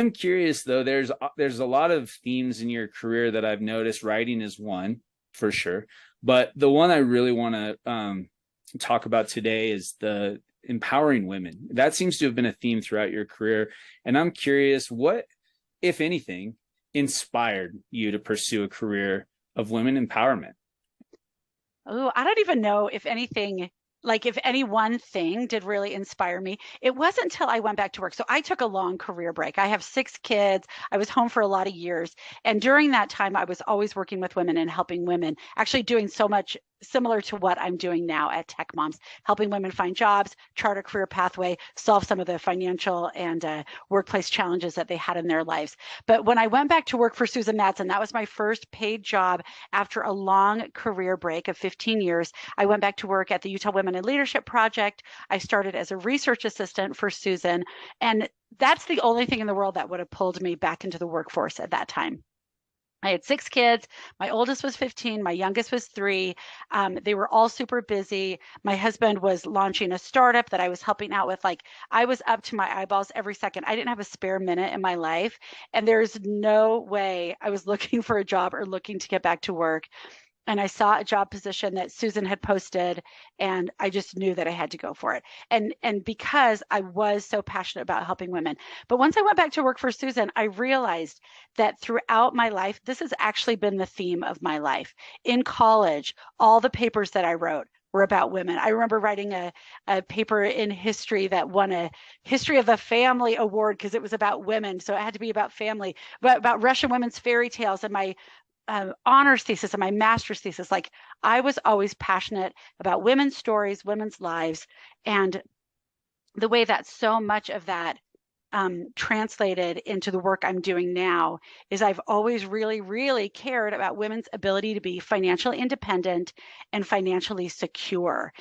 I'm curious though, there's a lot of themes in your career that I've noticed. Writing is one for sure, but the one I really want to talk about today is the empowering women. That seems to have been a theme throughout your career, and I'm curious, what, if anything, inspired you to pursue a career of women empowerment? Oh, I don't even know if anything, like if any one thing did really inspire me. It wasn't until I went back to work. So I took a long career break. I have 6 kids. I was home for a lot of years. And during that time, I was always working with women and helping women, actually doing so much similar to what I'm doing now at Tech Moms, helping women find jobs, chart a career pathway, solve some of the financial and workplace challenges that they had in their lives. But when I went back to work for Susan Madsen, that was my first paid job after a long career break of 15 years. I went back to work at the Utah Women in Leadership Project. I started as a research assistant for Susan. And that's the only thing in the world that would have pulled me back into the workforce at that time. I had 6 kids. My oldest was 15. My youngest was 3. They were all super busy. My husband was launching a startup that I was helping out with. Like, I was up to my eyeballs every second. I didn't have a spare minute in my life. And there's no way I was looking for a job or looking to get back to work, and I saw a job position that Susan had posted, and I just knew that I had to go for it. And because I was so passionate about helping women. But once I went back to work for Susan, I realized that throughout my life, this has actually been the theme of my life. In college, all the papers that I wrote were about women. I remember writing a paper in history that won a History of the Family award because it was about women. So it had to be about family, but about Russian women's fairy tales. And my honors thesis and my master's thesis, like, I was always passionate about women's stories, women's lives, and the way that so much of that translated into the work I'm doing now is I've always really, really cared about women's ability to be financially independent and financially secure.